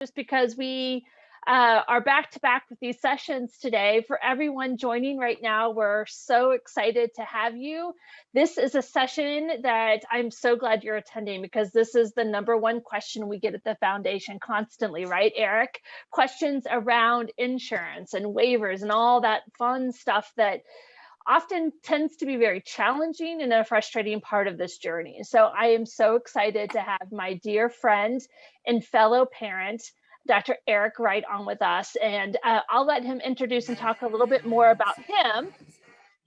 just because we are back to back with these sessions today. For everyone joining right now, we're so excited to have you. This is a session that I'm so glad you're attending, because this is the #1 question we get at the foundation constantly, right, Eric? Questions around insurance and waivers and all that fun stuff that often tends to be very challenging and a frustrating part of this journey. So I am so excited to have my dear friend and fellow parent, Dr. Eric Wright, on with us. And I'll let him introduce and talk a little bit more about him.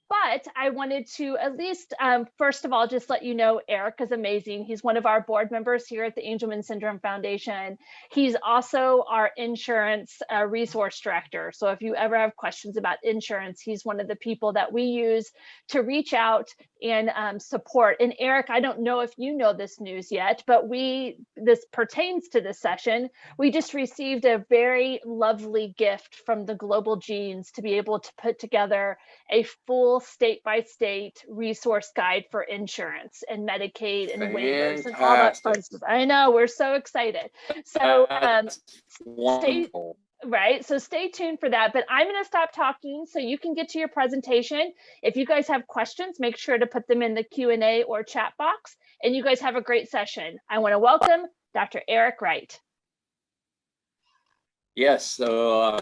But I wanted to at least, first of all, just let you know, Eric is amazing. He's one of our board members here at the Angelman Syndrome Foundation. He's also our insurance resource director. So if you ever have questions about insurance, he's one of the people that we use to reach out and support. And Eric, I don't know if you know this news yet, but this pertains to this session. We just received a very lovely gift from the Global Genes to be able to put together a full state-by-state resource guide for insurance and Medicaid and waivers and all that fun stuff. I know, we're so excited. So stay tuned for that. But I'm going to stop talking so you can get to your presentation. If you guys have questions, make sure to put them in the Q&A or chat box. And you guys have a great session. I want to welcome Dr. Eric Wright. Yes, so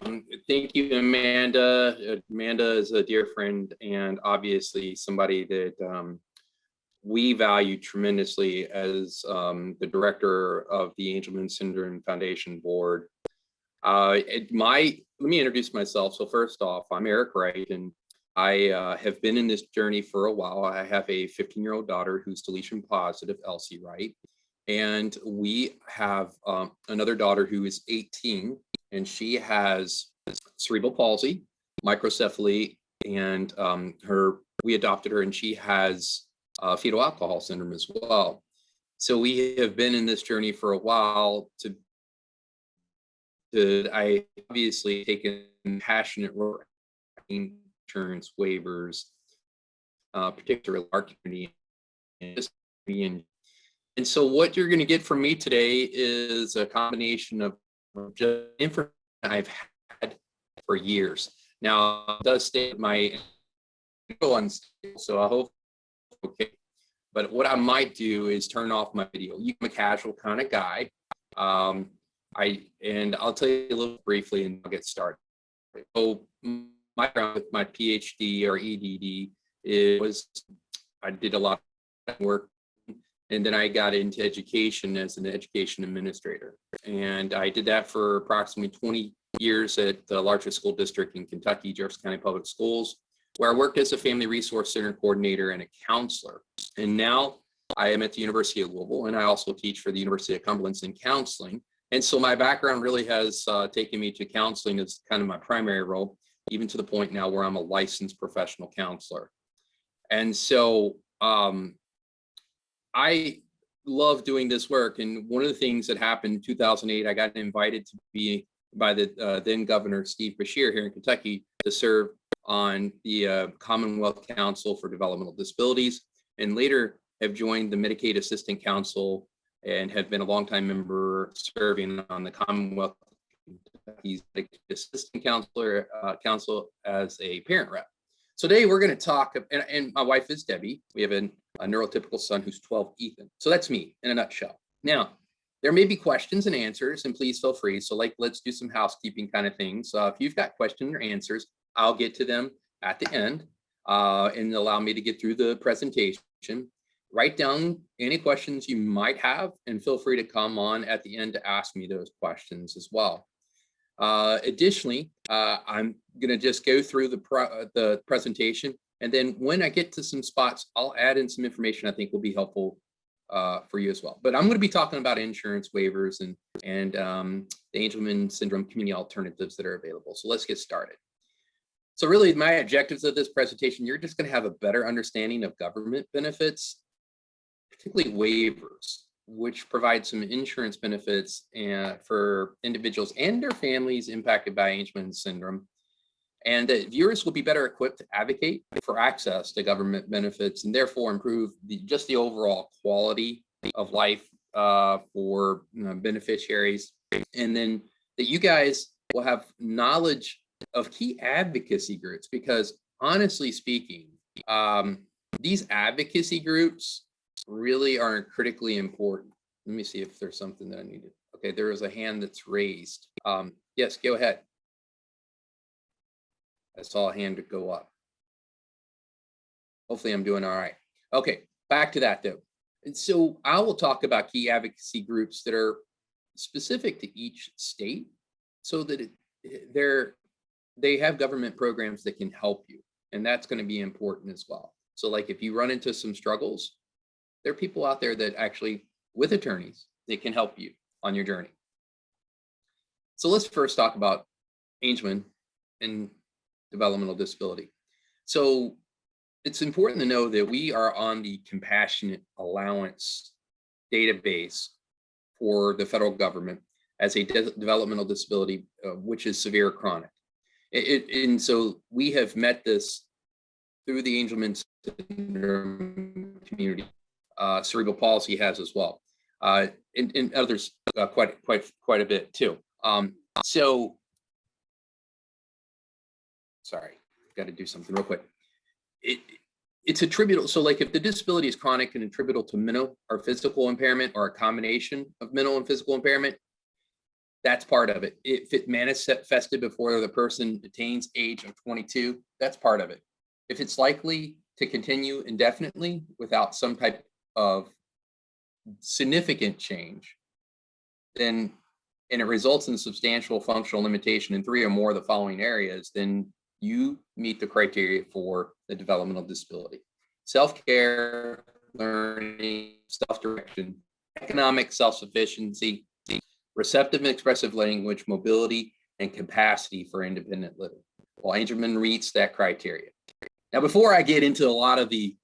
thank you, Amanda. Amanda is a dear friend and obviously somebody that we value tremendously as the director of the Angelman Syndrome Foundation Board. Let me introduce myself. So first off, I'm Eric Wright, and I have been in this journey for a while. I have a 15-year-old daughter who's deletion positive, Elsie Wright, and we have another daughter who is 18. And she has cerebral palsy, microcephaly, and we adopted her, and she has fetal alcohol syndrome as well. So we have been in this journey for a while. I obviously taken passionate work in insurance waivers, particularly our community. And so what you're going to get from me today is a combination of just information I've had for years. Now, it does state my unstable, so I hope okay. But what I might do is turn off my video. I'm a casual kind of guy. I'll tell you a little briefly, and I'll get started. So my background with my PhD or EDD I did a lot of work. And then I got into education as an education administrator. And I did that for approximately 20 years at the largest school district in Kentucky, Jefferson County Public Schools, where I worked as a family resource center coordinator and a counselor. And now I am at the University of Louisville, and I also teach for the University of Cumberland in counseling. And so my background really has taken me to counseling as kind of my primary role, even to the point now where I'm a licensed professional counselor. And so, I love doing this work. And one of the things that happened in 2008, I got invited to be by the then Governor Steve Beshear here in Kentucky to serve on the Commonwealth Council for Developmental Disabilities, and later have joined the Medicaid Assistant Council and have been a longtime member serving on the Commonwealth Kentucky's Medicaid Assistant Council as a parent rep. So today we're going to talk, and my wife is Debbie. We have a neurotypical son who's 12, Ethan. So that's me in a nutshell. Now, there may be questions and answers, and please feel free. So let's do some housekeeping kind of things. If you've got questions or answers, I'll get to them at the end and allow me to get through the presentation. Write down any questions you might have, and feel free to come on at the end to ask me those questions as well. Additionally, I'm going to just go through the presentation, and then when I get to some spots, I'll add in some information I think will be helpful for you as well. But I'm going to be talking about insurance waivers and the Angelman syndrome community alternatives that are available. So let's get started. So really, my objectives of this presentation, you're just going to have a better understanding of government benefits, particularly waivers, which provide some insurance benefits for individuals and their families impacted by Angelman syndrome. And that viewers will be better equipped to advocate for access to government benefits and therefore improve just the overall quality of life for beneficiaries And then that you guys will have knowledge of key advocacy groups, because honestly speaking, these advocacy groups really are critically important. Let me see if there's something that I needed. Okay, there is a hand that's raised. Yes, go ahead. I saw a hand go up. Hopefully I'm doing all right. Okay, back to that though. And so I will talk about key advocacy groups that are specific to each state, so that they have government programs that can help you. And that's going to be important as well. So like if you run into some struggles, there are people out there that actually, with attorneys, they can help you on your journey. So let's first talk about Angelman and developmental disability. So it's important to know that we are on the compassionate allowance database for the federal government as a developmental disability, which is severe or chronic. And so we have met this through the Angelman syndrome community. Cerebral palsy has as well, and others quite a bit too. So, sorry, got to do something real quick. It's attributable. So like if the disability is chronic and attributable to mental or physical impairment, or a combination of mental and physical impairment, that's part of it. If it manifested before the person attains age of 22, that's part of it. If it's likely to continue indefinitely without some type of significant change, then, and it results in substantial functional limitation in 3 or more of the following areas, then you meet the criteria for the developmental disability: self-care, learning, self-direction, economic self-sufficiency, receptive and expressive language, mobility, and capacity for independent living. Well, Angelman meets that criteria. Now, before I get into a lot of the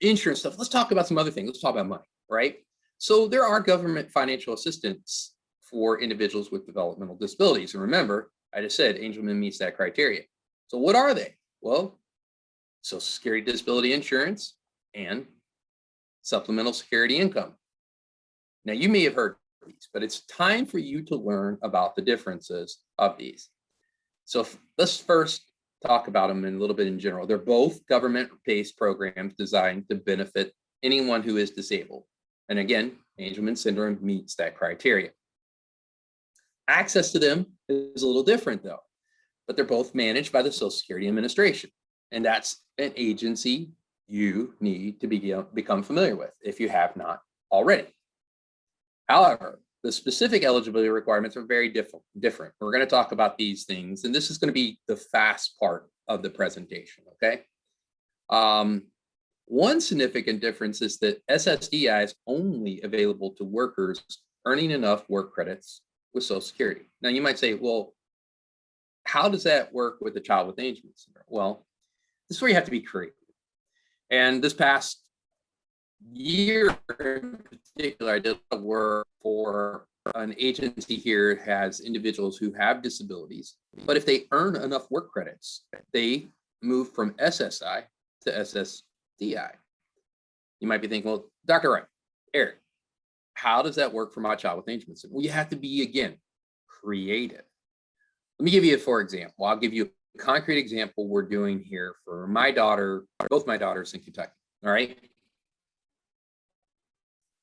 insurance stuff, let's talk about some other things. Let's talk about money, right? So there are government financial assistance for individuals with developmental disabilities. And remember, I just said Angelman meets that criteria. So what are they? Well, Social Security disability insurance and supplemental security income. Now, you may have heard these, but it's time for you to learn about the differences of these. So let's first talk about them in a little bit in general. They're both government-based programs designed to benefit anyone who is disabled. And again, Angelman syndrome meets that criteria. Access to them is a little different though, but they're both managed by the Social Security Administration. And that's an agency you need to become familiar with if you have not already. However, the specific eligibility requirements are very different. We're going to talk about these things, and this is going to be the fast part of the presentation, okay? One significant difference is that SSDI is only available to workers earning enough work credits with Social Security. Now, you might say, well, how does that work with a child with Angelman syndrome? Well, this is where you have to be creative. And this past year in particular, I did work for an agency here that has individuals who have disabilities, but if they earn enough work credits, they move from SSI to SSDI. You might be thinking, well, Dr. Wright, Eric, how does that work for my child with Angelman syndrome? Well, you have to be, again, creative. Let me give you, for example, I'll give you a concrete example we're doing here for my daughter, both my daughters in Kentucky, all right?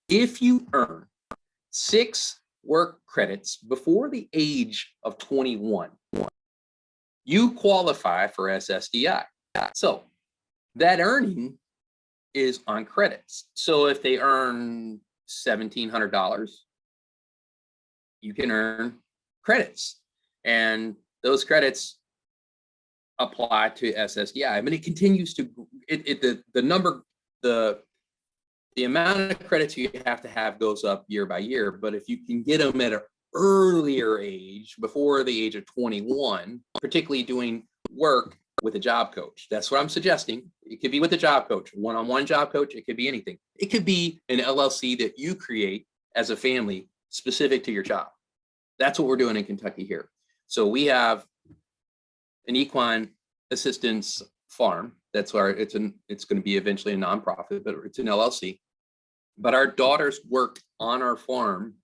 If you earn 6 work credits before the age of 21, you qualify for SSDI. So that earning is on credits. So if they earn $1,700, you can earn credits. And those credits apply to SSDI. I mean, it continues to, the amount of credits you have to have goes up year by year, but if you can get them at an earlier age, before the age of 21, particularly doing work with a job coach, that's what I'm suggesting. It could be with a job coach, one-on-one job coach. It could be anything. It could be an LLC that you create as a family specific to your child. That's what we're doing in Kentucky here. So we have an equine assistance farm. That's where it's going to be eventually a nonprofit, but it's an LLC. But our daughters work on our farm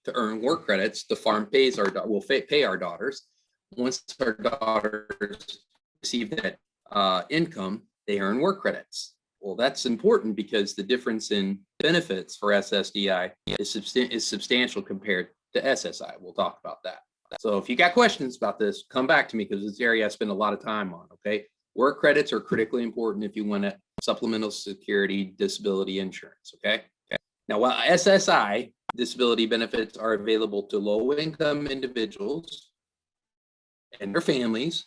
to earn work credits. The farm pays will pay our daughters. Once our daughters receive that income, they earn work credits. Well, that's important because the difference in benefits for SSDI is substantial compared to SSI. We'll talk about that. So if you got questions about this, come back to me because it's an area I spend a lot of time on, okay? Work credits are critically important if you want a supplemental security disability insurance, okay? Now, while SSI disability benefits are available to low-income individuals and their families,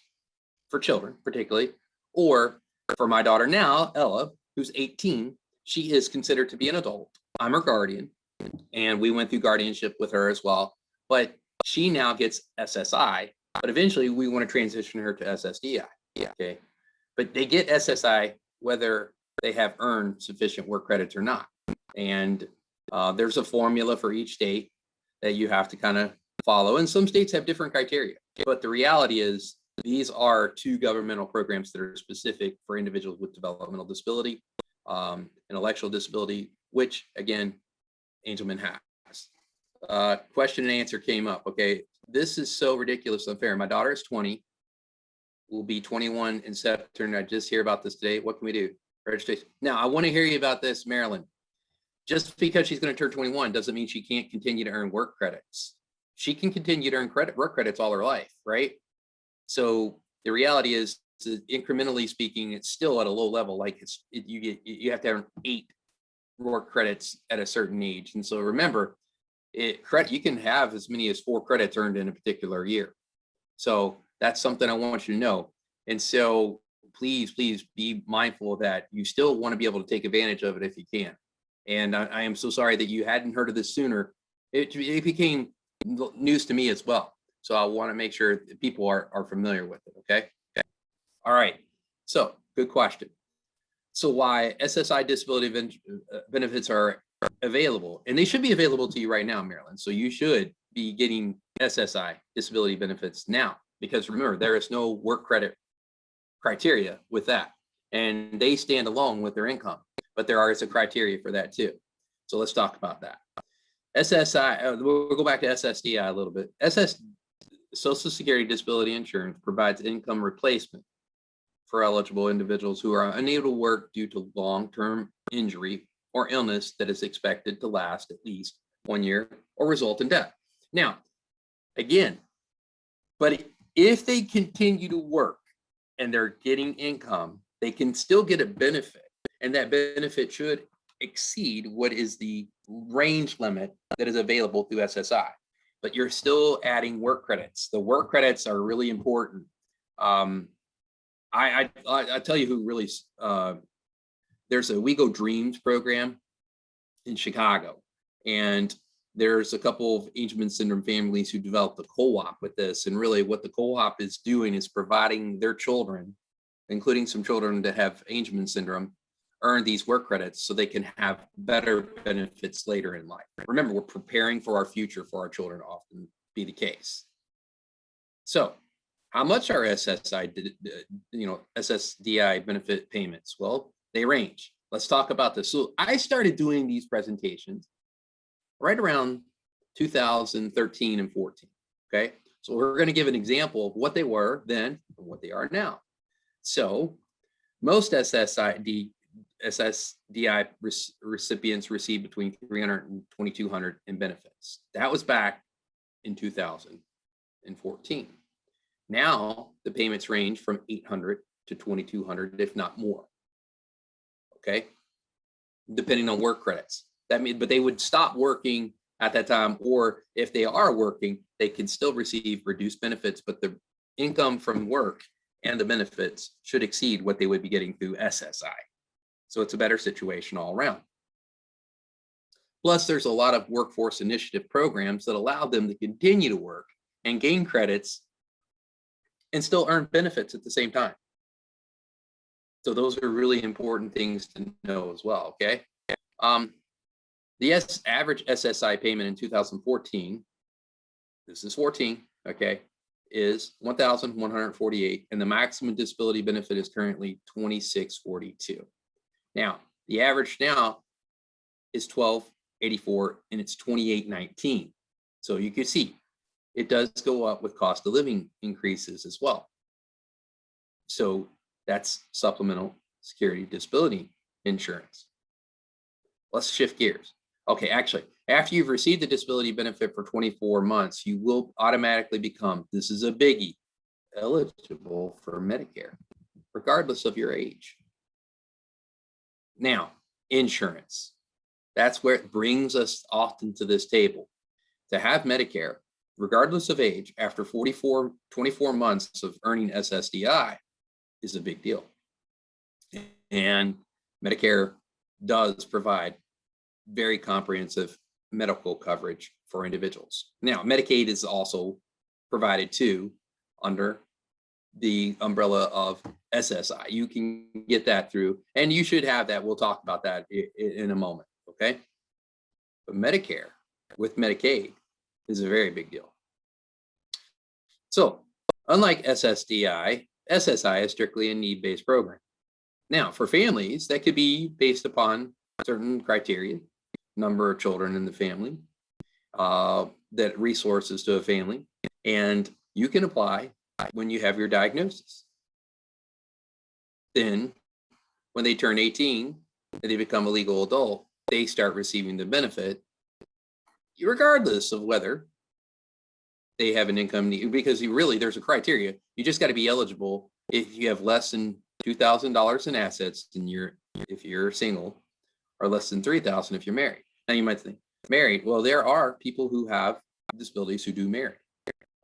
for children particularly, or for my daughter now, Ella, who's 18, she is considered to be an adult. I'm her guardian, and we went through guardianship with her as well, but she now gets SSI, but eventually we want to transition her to SSDI, okay? But they get SSI whether they have earned sufficient work credits or not. And there's a formula for each state that you have to kind of follow, and some states have different criteria, but the reality is these are two governmental programs that are specific for individuals with developmental disability, intellectual disability, which again, Angelman has. Question and answer came up. Okay, this is so ridiculous unfair. My daughter is 20, will be 21 in September. I just hear about this today. What can we do? Registration. Now, I want to hear you about this, Marilyn. Just because she's going to turn 21 doesn't mean she can't continue to earn work credits. She can continue to earn work credits all her life, right? So the reality is, incrementally speaking, it's still at a low level. Like you have to earn 8 work credits at a certain age. And so remember, you can have as many as 4 credits earned in a particular year. So that's something I want you to know. And so please be mindful of that. You still want to be able to take advantage of it if you can. And I am so sorry that you hadn't heard of this sooner. It became news to me as well. So I want to make sure that people are familiar with it, okay? All right, so good question. So why SSI disability benefits are available, and they should be available to you right now, Marilyn. So you should be getting SSI disability benefits now, because remember, there is no work credit criteria with that, and they stand alone with their income, but there is a criteria for that too. So let's talk about that. SSI, we'll go back to SSDI a little bit. Social Security Disability Insurance provides income replacement for eligible individuals who are unable to work due to long-term injury or illness that is expected to last at least 1 year or result in death. Now, again, but if they continue to work and they're getting income, they can still get a benefit, and that benefit should exceed what is the range limit that is available through SSI. But you're still adding work credits. The work credits are really important. I tell you who really, there's a We Go Dreams program in Chicago, and there's a couple of Angelman syndrome families who developed a co-op with this. And really what the co-op is doing is providing their children, including some children that have Angelman syndrome, earn these work credits so they can have better benefits later in life. Remember, we're preparing for our future for our children, often be the case. So how much are SSDI benefit payments? Well, they range. Let's talk about this. So I started doing these presentations right around 2013 and 14, okay? So we're gonna give an example of what they were then and what they are now. So most SSDI recipients receive between $300 and $2,200 in benefits. That was back in 2014. Now the payments range from $800 to $2,200, if not more. Okay, depending on work credits. That means, but they would stop working at that time, or if they are working, they can still receive reduced benefits, but the income from work and the benefits should exceed what they would be getting through SSI. So it's a better situation all around. Plus, there's a lot of workforce initiative programs that allow them to continue to work and gain credits and still earn benefits at the same time. So those are really important things to know as well, okay? The average SSI payment in 2014, this is 14, okay, is $1,148, and the maximum disability benefit is currently $2,642. Now, the average now is $1,284, and it's $2,819. So you can see it does go up with cost of living increases as well. So that's supplemental security disability insurance. Let's shift gears. Okay, actually, after you've received the disability benefit for 24 months, you will automatically become, this is a biggie, eligible for Medicare, regardless of your age. Now, insurance. That's where it brings us often to this table. To have Medicare, regardless of age, after 24 months of earning SSDI is a big deal. And Medicare does provide very comprehensive medical coverage for individuals. Now, Medicaid is also provided too under the umbrella of SSI. You can get that through, and you should have that. We'll talk about that in a moment, okay? But Medicare with Medicaid is a very big deal. So, unlike SSDI, SSI is strictly a need-based program. Now, for families, that could be based upon certain criteria, number of children in the family, that resources to a family, and you can apply when you have your diagnosis. Then, when they turn 18 and they become a legal adult, they start receiving the benefit, regardless of whether they have an income need, because there's a criteria. You just got to be eligible if you have less than $2,000 in assets if you're single, or less than $3,000 if you're married. Now you might think, married, well, there are people who have disabilities who do marry,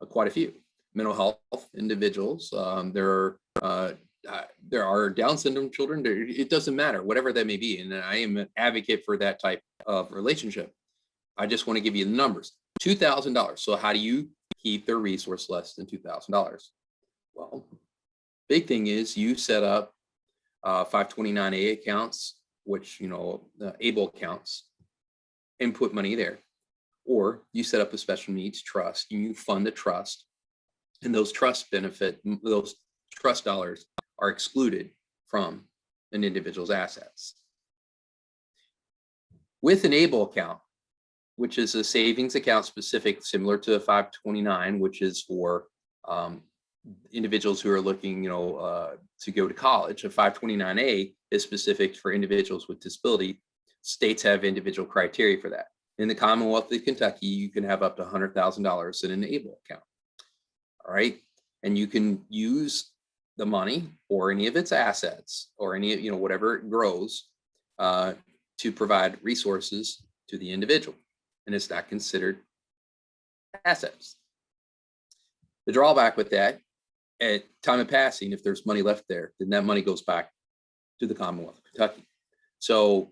quite a few. Mental health individuals, there are Down syndrome children, it doesn't matter, whatever that may be. And I am an advocate for that type of relationship. I just want to give you the numbers. $2,000. So how do you keep their resource less than $2,000? Well, big thing is you set up 529A accounts, which, ABLE accounts, and put money there. Or you set up a special needs trust and you fund a trust, and those trust dollars are excluded from an individual's assets. With an ABLE account, which is a savings account similar to a 529, which is for individuals who are looking, to go to college. A 529A is specific for individuals with disability. States have individual criteria for that. In the Commonwealth of Kentucky, you can have up to $100,000 in an ABLE account. All right, and you can use the money or any of its assets or any, whatever it grows, to provide resources to the individual, and it's not considered assets. The drawback with that, at time of passing, if there's money left there, then that money goes back to the Commonwealth of Kentucky. So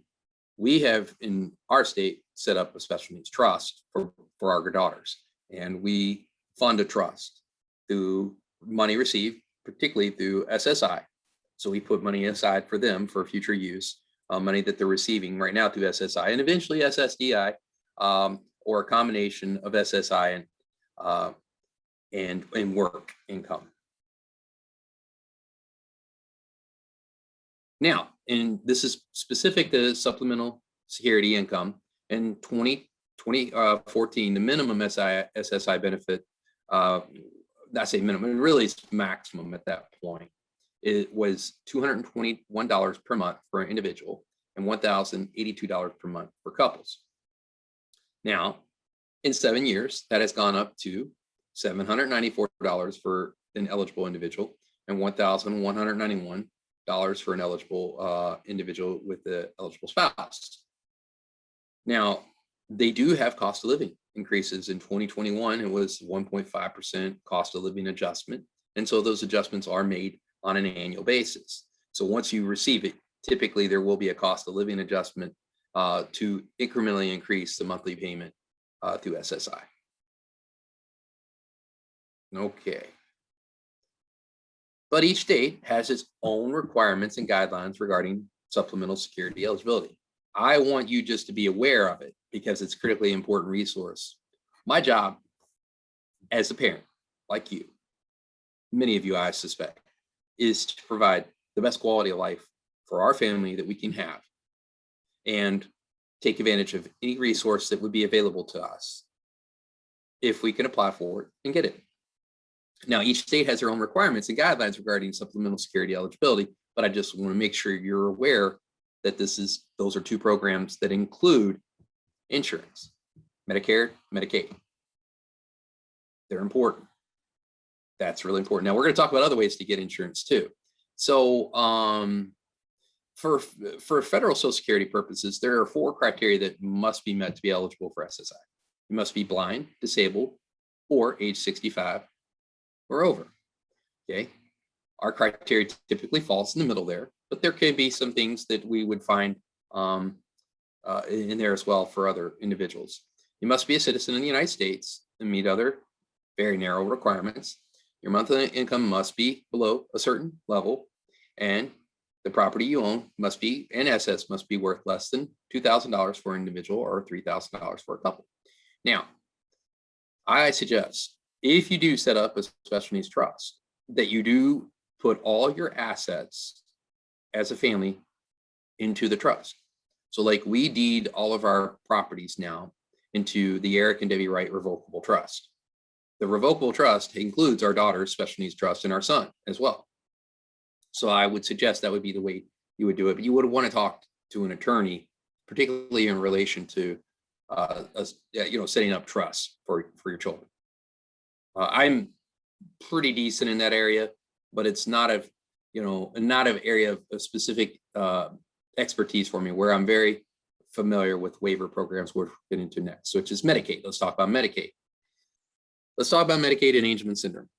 we have in our state set up a special needs trust for our daughters, and we fund a trust through money received, particularly through SSI. So we put money aside for them for future use, money that they're receiving right now through SSI and eventually SSDI, or a combination of SSI and work income. Now, and this is specific to supplemental security income. In 2014, the minimum SSI benefit, I say minimum, really it's maximum at that point, it was $221 per month for an individual and $1,082 per month for couples. Now, in 7 years, that has gone up to $794 for an eligible individual and $1,191 for an eligible individual with the eligible spouse. Now, they do have cost of living increases. In 2021, it was 1.5% cost of living adjustment. And so those adjustments are made on an annual basis. So once you receive it, typically there will be a cost of living adjustment to incrementally increase the monthly payment through SSI. Okay. But each state has its own requirements and guidelines regarding supplemental security eligibility. I want you just to be aware of it because it's a critically important resource. My job as a parent, like you, many of you I suspect, is to provide the best quality of life for our family that we can have and take advantage of any resource that would be available to us. if we can apply for it and get it. Now, each state has their own requirements and guidelines regarding supplemental security eligibility, but I just want to make sure you're aware that those are two programs that include insurance, Medicare, Medicaid. They're important. That's really important. Now we're going to talk about other ways to get insurance too. So for federal Social Security purposes, there are 4 criteria that must be met to be eligible for SSI. You must be blind, disabled, or age 65 or over. Okay. Our criteria typically falls in the middle there, but there could be some things that we would find in there as well for other individuals. You must be a citizen in the United States and meet other very narrow requirements. Your monthly income must be below a certain level, and the property you own must be, and assets must be worth less than $2,000 for an individual or $3,000 for a couple. Now, I suggest if you do set up a special needs trust, that you do put all your assets as a family into the trust. So like we deed all of our properties now into the Eric and Debbie Wright Revocable Trust. The Revocable Trust includes our daughter's special needs trust and our son as well. So I would suggest that would be the way you would do it, but you would want to talk to an attorney, particularly in relation to setting up trusts for your children. I'm pretty decent in that area, but it's not an area of specific expertise for me, where I'm very familiar with waiver programs we're getting into next, which is Medicaid. Let's talk about Medicaid. Let's talk about Medicaid and Angelman syndrome.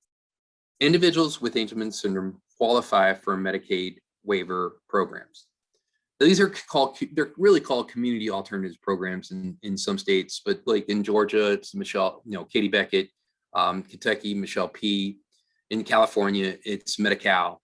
Individuals with Angelman syndrome qualify for Medicaid waiver programs. These are they're really called community alternatives programs in some states, but like in Georgia, it's Katie Beckett, Kentucky, Michelle P. In California, it's Medi-Cal.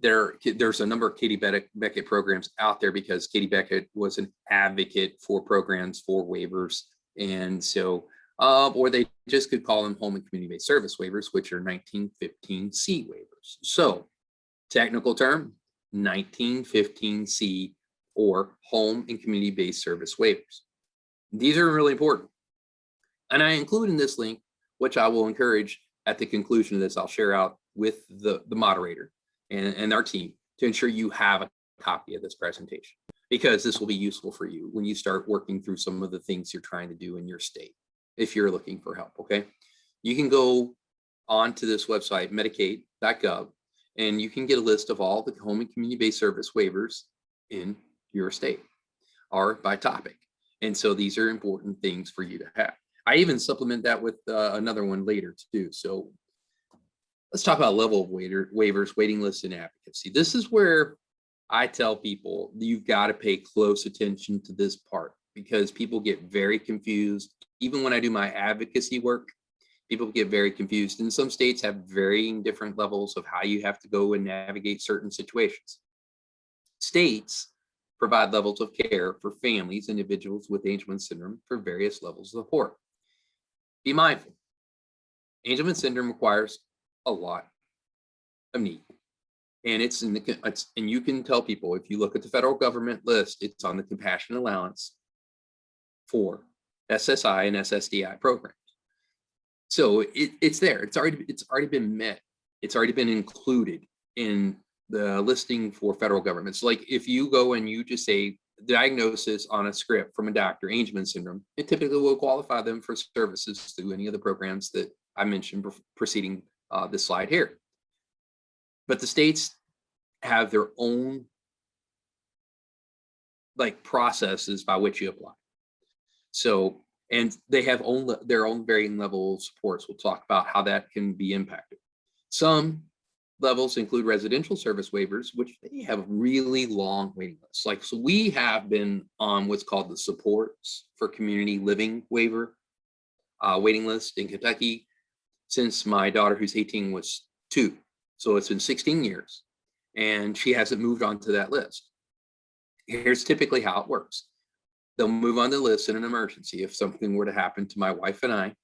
There's a number of Katie Beckett programs out there because Katie Beckett was an advocate for programs for waivers. And so, or they just could call them home and community-based service waivers, which are 1915C waivers. So technical term, 1915C or home and community-based service waivers. These are really important. And I include in this link, which I will encourage at the conclusion of this, I'll share out with the moderator and our team to ensure you have a copy of this presentation, because this will be useful for you when you start working through some of the things you're trying to do in your state, if you're looking for help, okay? You can go onto this website, medicaid.gov, and you can get a list of all the home and community-based service waivers in your state or by topic. And so these are important things for you to have. I even supplement that with another one later too. So let's talk about level of waivers, waiting lists, and advocacy. This is where I tell people you've got to pay close attention to this part, because people get very confused. Even when I do my advocacy work, people get very confused. And some states have varying different levels of how you have to go and navigate certain situations. States provide levels of care for families, individuals with Angelman syndrome for various levels of support. Be mindful, Angelman syndrome requires a lot of need. And and you can tell people, if you look at the federal government list, it's on the compassionate allowance for SSI and SSDI programs. So it's there. It's already been met. It's already been included in the listing for federal government. So like if you go and you just say diagnosis on a script from a doctor, Angelman syndrome, it typically will qualify them for services through any of the programs that I mentioned preceding this slide here. But the states have their own processes by which you apply. So, and they have their own varying level of supports. We'll talk about how that can be impacted. Some levels include residential service waivers, which they have really long waiting lists. So we have been on what's called the supports for community living waiver waiting list in Kentucky since my daughter, who's 18, was 2. So it's been 16 years, and she hasn't moved on to that list. Here's typically how it works. They'll move on the list in an emergency. If something were to happen to my wife and I,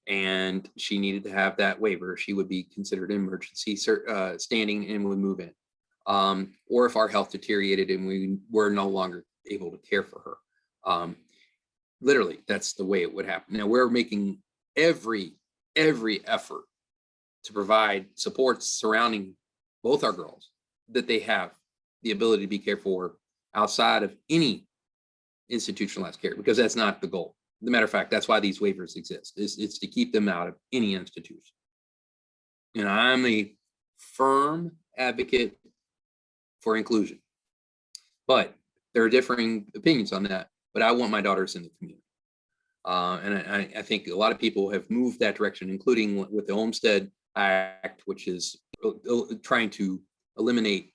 and she needed to have that waiver, she would be considered an emergency standing and would move in. Or if our health deteriorated and we were no longer able to care for her. Literally, that's the way it would happen. Now we're making every effort to provide supports surrounding both our girls, that they have the ability to be cared for outside of any institutionalized care, because that's not the goal. As a matter of fact, that's why these waivers exist. It's to keep them out of any institution. And I'm a firm advocate for inclusion, but there are differing opinions on that. But I want my daughters in the community. And I think a lot of people have moved that direction, including with the Olmstead Act, which is trying to eliminate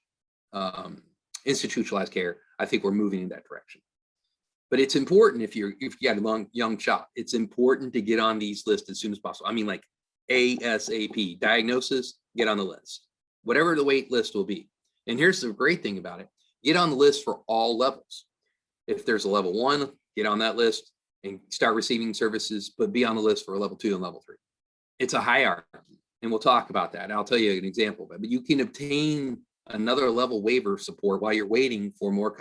institutionalized care. I think we're moving in that direction. But it's important, if you got a young child, it's important to get on these lists as soon as possible. I mean, like ASAP, diagnosis, get on the list, whatever the wait list will be. And here's the great thing about it: get on the list for all levels. If there's a level 1, get on that list and start receiving services, but be on the list for a level 2 and level 3. It's a hierarchy, and we'll talk about that. And I'll tell you an example of it. But you can obtain another level waiver support while you're waiting for more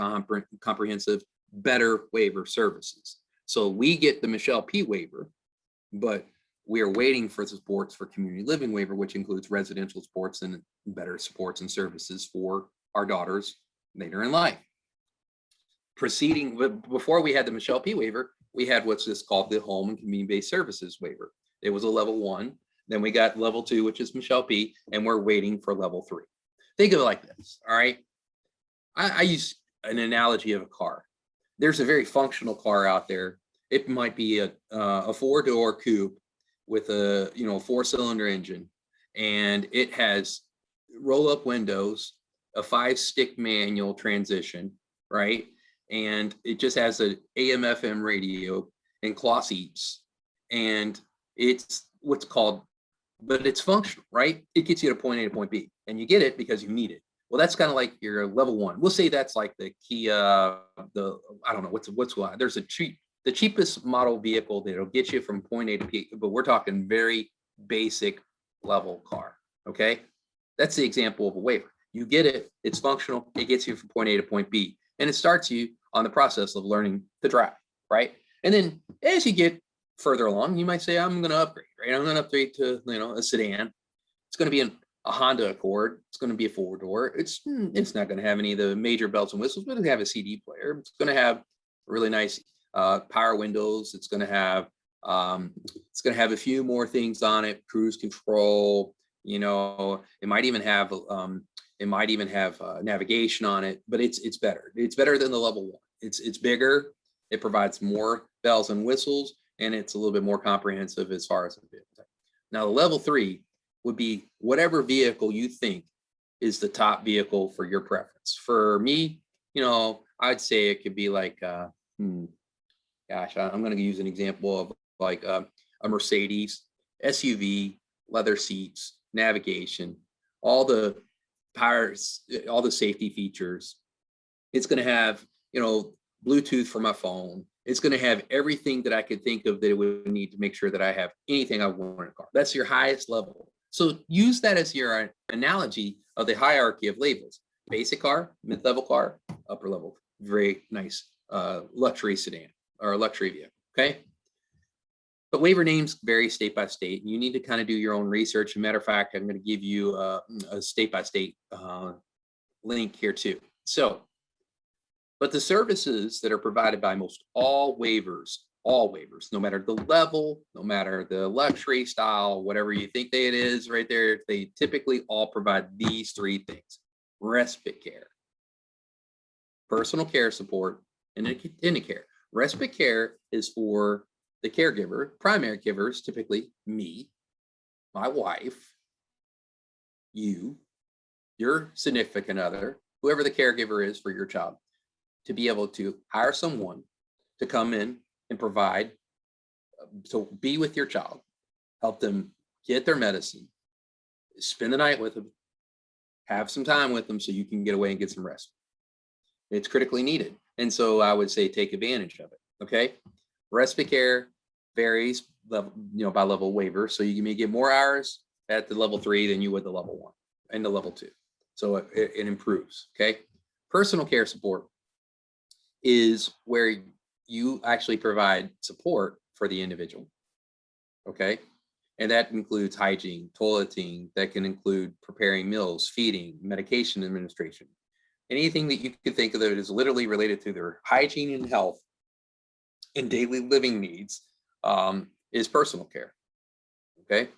comprehensive, better waiver services. So we get the Michelle P. waiver, but we are waiting for supports for community living waiver, which includes residential supports and better supports and services for our daughters later in life. Before we had the Michelle P. waiver, we had what's just called the home and community-based services waiver. It was a level 1. Then we got level 2, which is Michelle P., and we're waiting for level 3. Think of it like this, all right? I use an analogy of a car. There's a very functional car out there. It might be a 4-door coupe with a 4-cylinder engine, and it has roll-up windows, a 5-stick manual transmission, right? And it just has an AM/FM radio and cloth seats, and it's what's called, but it's functional, right? It gets you to point A to point B, and you get it because you need it. Well, that's kind of like your level 1. We'll say that's like the Kia, I don't know what's what. There's the cheapest model vehicle that'll get you from point A to P, but we're talking very basic level car. Okay, that's the example of a waiver. You get it, it's functional, it gets you from point A to point B, and it starts you on the process of learning to drive, right? And then as you get further along, you might say, I'm going to upgrade, right? I'm going to upgrade to a sedan. It's going to be a Honda Accord. It's going to be a 4-door. It's not going to have any of the major bells and whistles, but it'll have a CD player. It's going to have really nice power windows. It's going to have a few more things on it, cruise control. It might even have navigation on it, but it's better. It's better than the level 1. It's bigger. It provides more bells and whistles, and it's a little bit more comprehensive as far as the vehicle. Now, the level 3 would be whatever vehicle you think is the top vehicle for your preference. For me, I'd say it could be like, I'm going to use an example of like a Mercedes SUV, leather seats, navigation, all the powers, all the safety features. It's going to have, Bluetooth for my phone. It's going to have everything that I could think of that it would need to make sure that I have anything I want in a car. That's your highest level. So use that as your analogy of the hierarchy of labels: basic car, mid-level car, upper level, very nice luxury sedan or luxury vehicle. Okay. But waiver names vary state by state. You need to kind of do your own research. As a matter of fact, I'm going to give you a state by state link here too. So, but the services that are provided by most all waivers, no matter the level, no matter the luxury style, whatever you think it is right there, they typically all provide these 3 things: respite care, personal care support, and independent care. Respite care is for the caregiver, primary givers, typically me, my wife, you, your significant other, whoever the caregiver is for your child, to be able to hire someone to come in and provide, to be with your child, help them get their medicine, spend the night with them, have some time with them so you can get away and get some rest. It's critically needed. And so I would say take advantage of it. Okay. Respite care varies level, by level waiver. So you may get more hours at the level 3 than you would the level 1 and the level 2. So it improves. Okay. Personal care support is where you actually provide support for the individual, okay? And that includes hygiene, toileting, that can include preparing meals, feeding, medication administration. Anything that you can think of that is literally related to their hygiene and health and daily living needs is personal care, okay?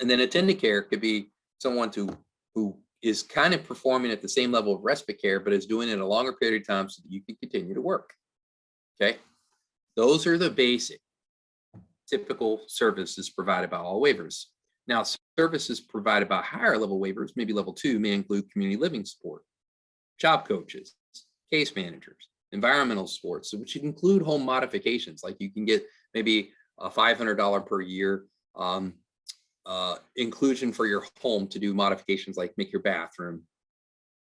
And then attendant care could be someone who is kind of performing at the same level of respite care, but is doing it a longer period of time so that you can continue to work, okay? Those are the basic, typical services provided by all waivers. Now, services provided by higher level waivers, maybe level 2, may include community living support, job coaches, case managers, environmental supports, which include home modifications, like you can get maybe a $500 per year inclusion for your home to do modifications like make your bathroom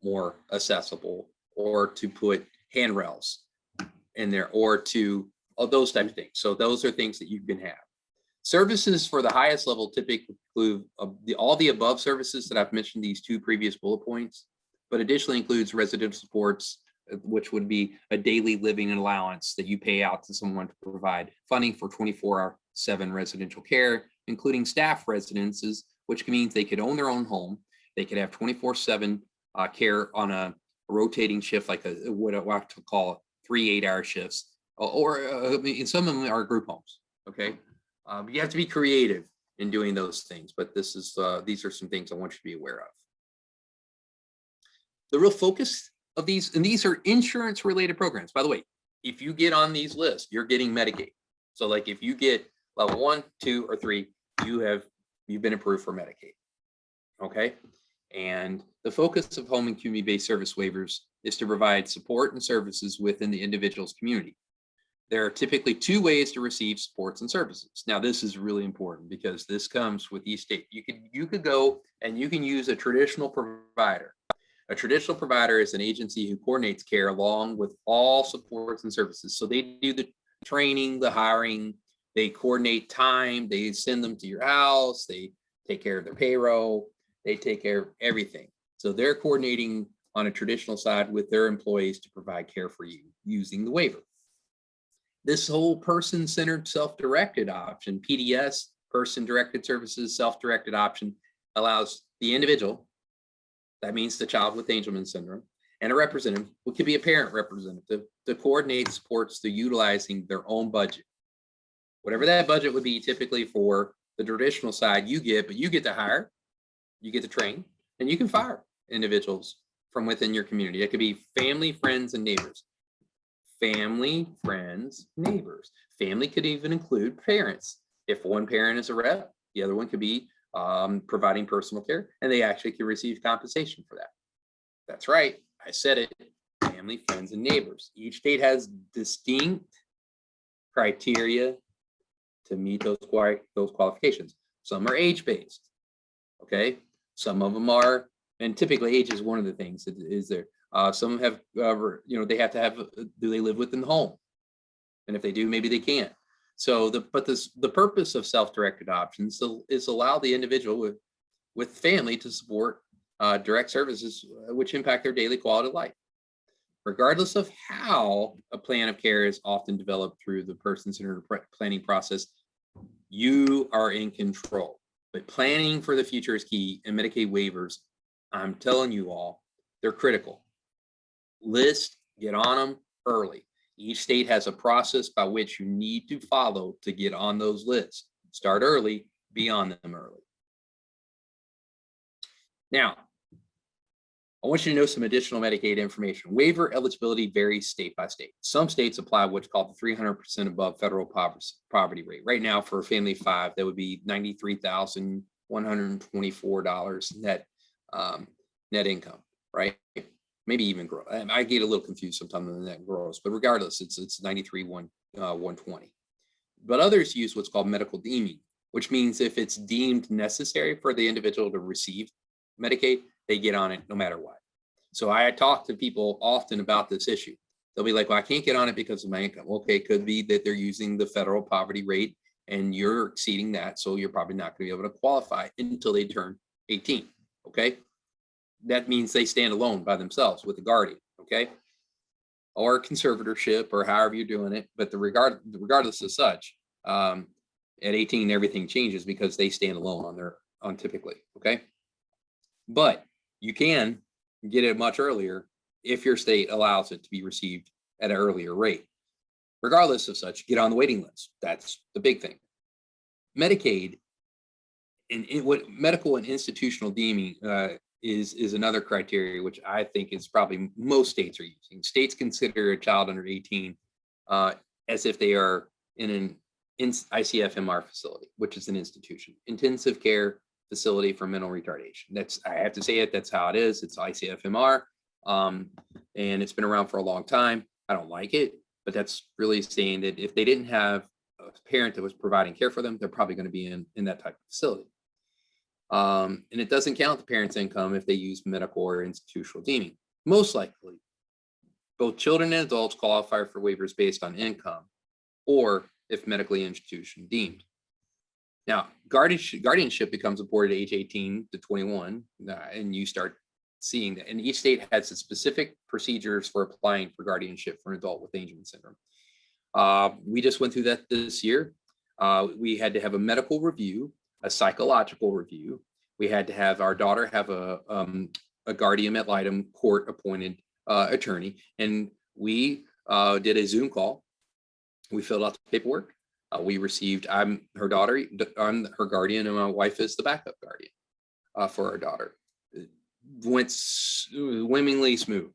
more accessible, or to put handrails in there, or to those types of things. So those are things that you can have. Services for the highest level typically include all the above services that I've mentioned, these 2 previous bullet points, but additionally includes residential supports, which would be a daily living allowance that you pay out to someone to provide funding for 24/7 residential care, including staff residences, which means they could own their own home. They could have 24/7 care on a rotating shift, like what I like to call 3 8-hour shifts, or some of them are group homes, okay? You have to be creative in doing those things, but these are some things I want you to be aware of. The real focus of these, and these are insurance related programs. By the way, if you get on these lists, you're getting Medicaid. So like if you get level 1, 2, or 3, you've been approved for Medicaid, okay? And the focus of home and community-based service waivers is to provide support and services within the individual's community. There are typically 2 ways to receive supports and services. Now, this is really important because this comes with each state. You could go and you can use a traditional provider. A traditional provider is an agency who coordinates care along with all supports and services. So they do the training, the hiring, they coordinate time, they send them to your house, they take care of their payroll, they take care of everything. So they're coordinating on a traditional side with their employees to provide care for you using the waiver. This whole person-centered self-directed option, PDS, person-directed services, self-directed option, allows the individual, that means the child with Angelman syndrome, and a representative, who could be a parent representative, to coordinate supports through utilizing their own budget. Whatever that budget would be, typically for the traditional side, you get, but you get to hire, you get to train, and you can fire individuals from within your community. It could be family, friends, and neighbors. Family, friends, neighbors. Family could even include parents. If one parent is a rep, the other one could be providing personal care, and they actually can receive compensation for that. That's right, I said it, family, friends, and neighbors. Each state has distinct criteria to meet those qualifications. Some are age-based, okay? Some of them are, and typically age is one of the things that is there. Some have, they have to have, do they live within the home? And if they do, maybe they can't. So the purpose of self-directed options is allow the individual with family to support direct services which impact their daily quality of life. Regardless of how a plan of care is often developed through the person-centered planning process, you are in control. But planning for the future is key, and Medicaid waivers, I'm telling you all, they're critical. Get on them early. Each state has a process by which you need to follow to get on those lists. Start early, be on them early. Now, I want you to know some additional Medicaid information. Waiver eligibility varies state by state. Some states apply what's called the 300% above federal poverty rate. Right now, for a family of 5, that would be $93,124 net income, right? Maybe even gross. I get a little confused sometimes on that gross, but regardless, it's 93,120. But others use what's called medical deeming, which means if it's deemed necessary for the individual to receive Medicaid, they get on it no matter what. So I talk to people often about this issue. They'll be like, well, I can't get on it because of my income. Okay, it could be that they're using the federal poverty rate and you're exceeding that, so you're probably not going to be able to qualify until they turn 18, okay? That means they stand alone by themselves with a guardian, okay? or conservatorship, or however you're doing it. But regardless of such, at 18, everything changes because they stand alone on typically, okay? But you can get it much earlier if your state allows it to be received at an earlier rate. Regardless of such, get on the waiting list. That's the big thing. Medicaid and what medical and institutional deeming is another criteria, which I think is probably most states are using. States consider a child under 18 as if they are in an ICFMR facility, which is an institution, intensive care facility for mental retardation. I have to say it, that's how it is. It's ICFMR, and it's been around for a long time. I don't like it, but that's really saying that if they didn't have a parent that was providing care for them, they're probably going to be in that type of facility. And it doesn't count the parent's income if they use medical or institutional deeming. Most likely, both children and adults qualify for waivers based on income, or if medically institution deemed. Now, guardianship becomes important at age 18 to 21, and you start seeing that. And each state has its specific procedures for applying for guardianship for an adult with Angelman syndrome. We just went through that this year. We had to have a medical review, a psychological review. We had to have our daughter have a guardian ad litem court-appointed attorney, and we did a Zoom call. We filled out the paperwork. We received, I'm her daughter, I'm her guardian, and my wife is the backup guardian for our daughter. It went swimmingly smooth,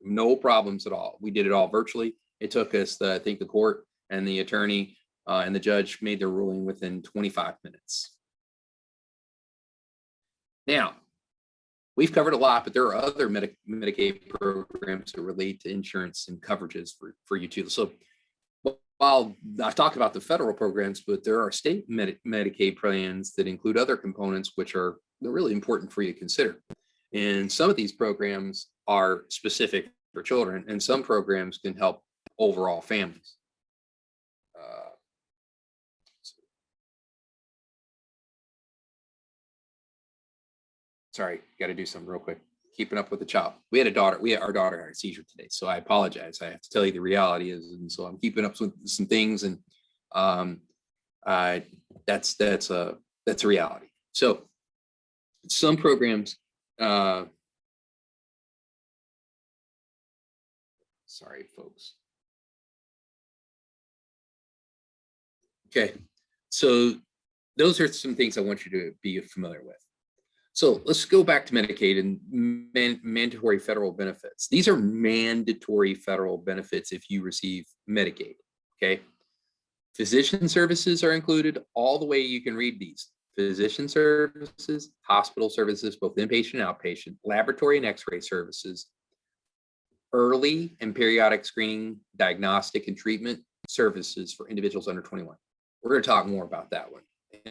no problems at all. We did it all virtually. It took us, I think the court and the attorney and the judge made their ruling within 25 minutes. Now, we've covered a lot, but there are other Medicaid programs that relate to insurance and coverages for you too. So while I've talked about the federal programs, but there are state Medicaid plans that include other components, which are really important for you to consider. And some of these programs are specific for children, and some programs can help overall families. Sorry, got to do something real quick. Keeping up with the child. Our daughter had a seizure today, so I apologize. I have to tell you the reality is, and so I'm keeping up with some things, and that's a reality. So some programs, sorry, folks. Okay, so those are some things I want you to be familiar with. So let's go back to Medicaid and mandatory federal benefits. These are mandatory federal benefits if you receive Medicaid, okay? Physician services are included all the way you can read these. Physician services, hospital services, both inpatient and outpatient, laboratory and x-ray services, early and periodic screening, diagnostic and treatment services for individuals under 21. We're going to talk more about that one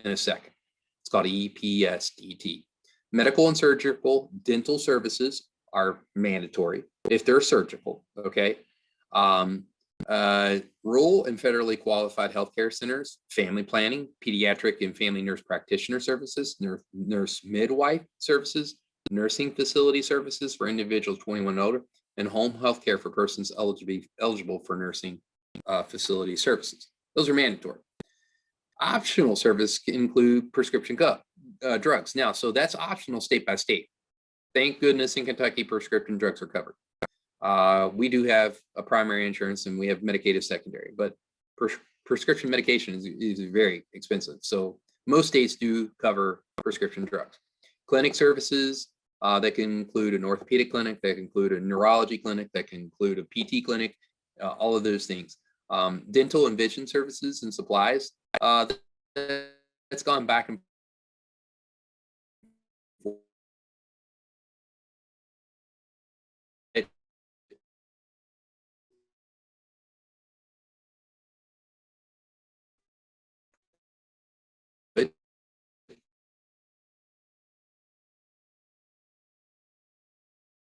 in a second. It's called E.P.S.D.T. Medical and surgical dental services are mandatory if they're surgical, okay? Rural and federally qualified healthcare centers, family planning, pediatric and family nurse practitioner services, nurse midwife services, nursing facility services for individuals 21 and older, and home healthcare for persons eligible for nursing facility services. Those are mandatory. Optional service can include prescription drugs. Now, so that's optional state by state. Thank goodness in Kentucky, prescription drugs are covered. We do have a primary insurance and we have Medicaid as secondary, but prescription medication is very expensive. So most states do cover prescription drugs. Clinic services that can include an orthopedic clinic, that can include a neurology clinic, that can include a PT clinic, all of those things. Dental and vision services and supplies, that's gone back and forth.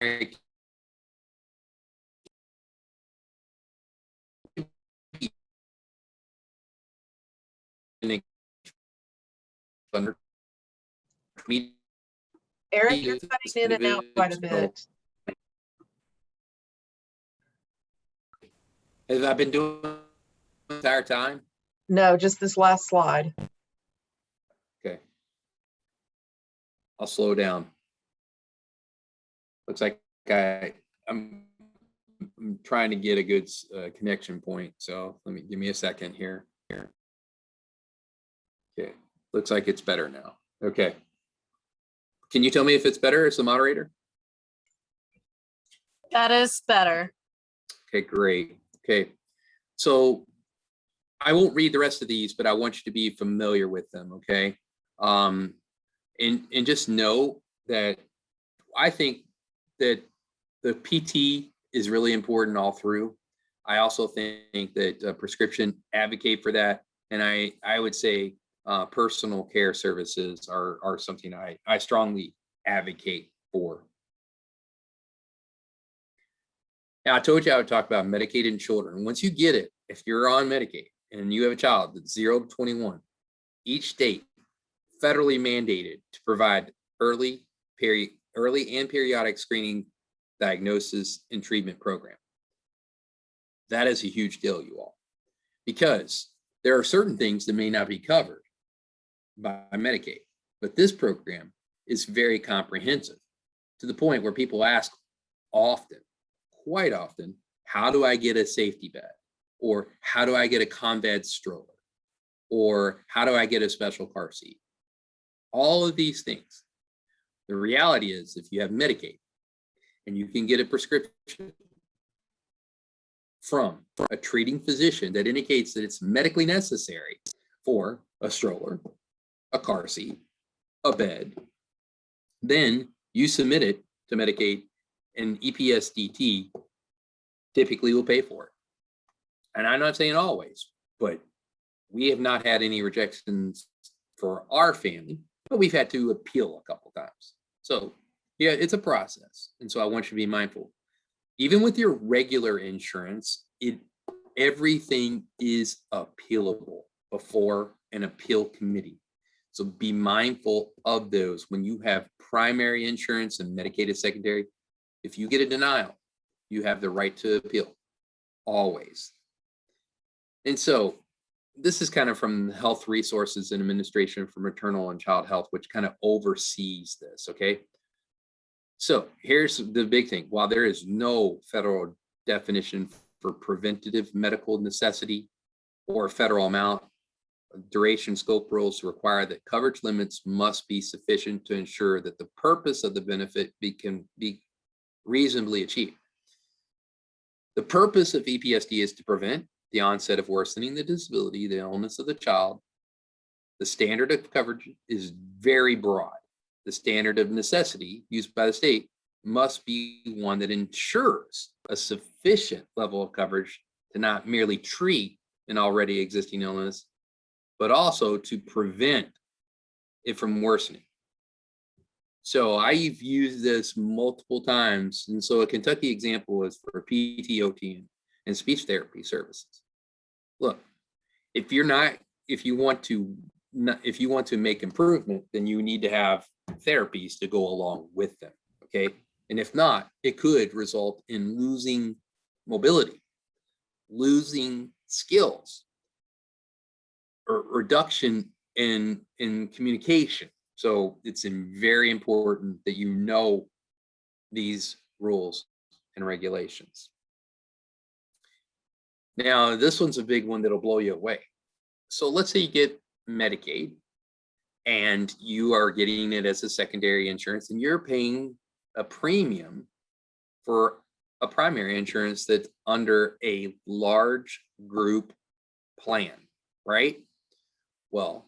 Eric, you're cutting in and out quite a bit. Have I been doing the entire time? No, just this last slide. Okay. I'll slow down. Looks like I'm trying to get a good connection point. So give me a second here. Okay. Looks like it's better now. Okay. Can you tell me if it's better as the moderator? That is better. Okay, great. Okay. So I won't read the rest of these, but I want you to be familiar with them, okay? And just know that I think that the PT is really important all through. I also think that prescription advocate for that. And I would say personal care services are something I strongly advocate for. Now, I told you I would talk about Medicaid in children. Once you get it, if you're on Medicaid and you have a child that's 0 to 21, each state federally mandated to provide early and periodic screening, diagnosis, and treatment program. That is a huge deal, you all, because there are certain things that may not be covered by Medicaid, but this program is very comprehensive to the point where people ask often, quite often, how do I get a safety bed? Or how do I get a Convad stroller? Or how do I get a special car seat? All of these things. The reality is, if you have Medicaid and you can get a prescription from a treating physician that indicates that it's medically necessary for a stroller, a car seat, a bed, then you submit it to Medicaid, and E.P.S.D.T typically will pay for it. And I'm not saying always, but we have not had any rejections for our family, but we've had to appeal a couple times. So yeah, it's a process. And so I want you to be mindful. Even with your regular insurance, everything is appealable before an appeal committee. So be mindful of those. When you have primary insurance and Medicaid is secondary, if you get a denial, you have the right to appeal, always. And so this is kind of from the Health Resources and Administration for Maternal and Child Health, which kind of oversees this, okay? So here's the big thing. While there is no federal definition for preventative medical necessity or federal amount, duration scope rules require that coverage limits must be sufficient to ensure that the purpose of the benefit can be reasonably achieved. The purpose of E.P.S.D. is to prevent the onset of worsening the disability, the illness of the child. The standard of coverage is very broad. The standard of necessity used by the state must be one that ensures a sufficient level of coverage to not merely treat an already existing illness, but also to prevent it from worsening. So I've used this multiple times. And so a Kentucky example is for PT/OT and speech therapy services. Look, if you want to make improvement, then you need to have therapies to go along with them, okay? And if not, it could result in losing mobility, losing skills, or reduction in communication. So it's very important that you know these rules and regulations. Now, this one's a big one that'll blow you away. So let's say you get Medicaid and you are getting it as a secondary insurance and you're paying a premium for a primary insurance that's under a large group plan, right? Well,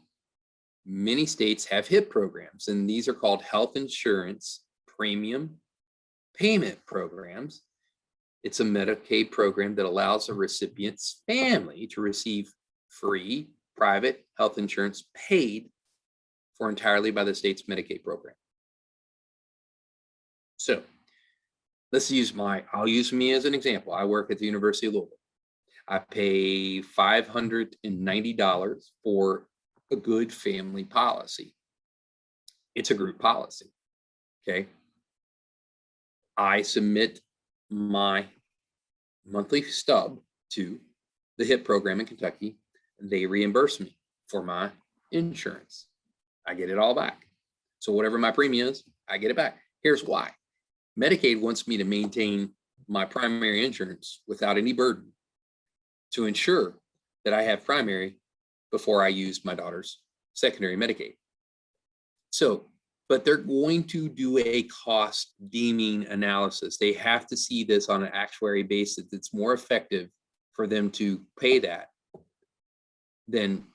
many states have HIPP programs, and these are called health insurance premium payment programs. It's a Medicaid program that allows a recipient's family to receive free private health insurance paid for entirely by the state's Medicaid program. So I'll use me as an example. I work at the University of Louisville. I pay $590 for a good family policy. It's a group policy, okay? I submit my monthly stub to the HIPP program in Kentucky. They reimburse me for my insurance. I get it all back. So whatever my premium is, I get it back. Here's why. Medicaid wants me to maintain my primary insurance without any burden to ensure that I have primary before I use my daughter's secondary Medicaid. So, but they're going to do a cost deeming analysis. They have to see this on an actuary basis. It's more effective for them to pay that than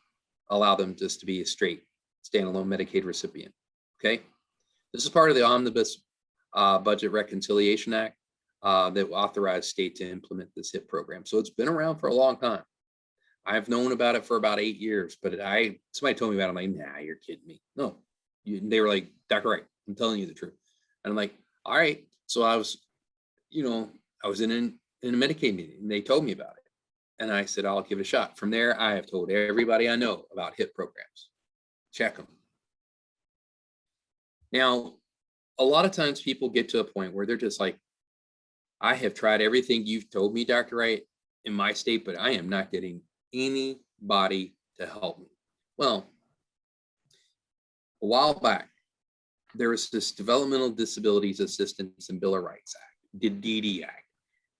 allow them just to be a straight standalone Medicaid recipient. Okay, this is part of the Omnibus Budget Reconciliation Act that authorized state to implement this HIPP program. So it's been around for a long time. I've known about it for about 8 years, but somebody told me about it. I'm like, nah, you're kidding me. No, they were like, Dr. Wright, I'm telling you the truth. And I'm like, all right. So I was in a Medicaid meeting and they told me about it. And I said, I'll give it a shot. From there, I have told everybody I know about HIPP programs. Check them. Now, a lot of times people get to a point where they're just like, I have tried everything you've told me, Dr. Wright, in my state, but I am not getting anybody to help me. Well, a while back, there was this Developmental Disabilities Assistance and Bill of Rights Act, the DD Act.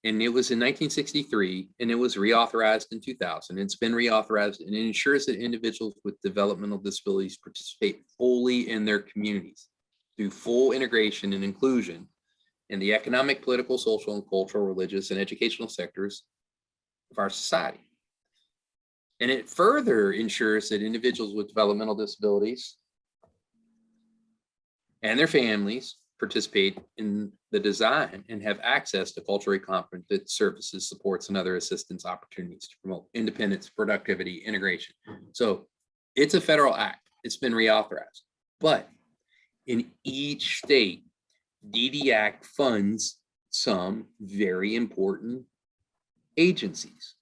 And it was in 1963, and it was reauthorized in 2000. It's been reauthorized, and it ensures that individuals with developmental disabilities participate fully in their communities through full integration and inclusion in the economic, political, social, and cultural, religious, and educational sectors of our society. And it further ensures that individuals with developmental disabilities and their families participate in the design and have access to culturally competent services, supports, and other assistance opportunities to promote independence, productivity, integration. So it's a federal act. It's been reauthorized. But in each state, DD Act funds some very important agencies.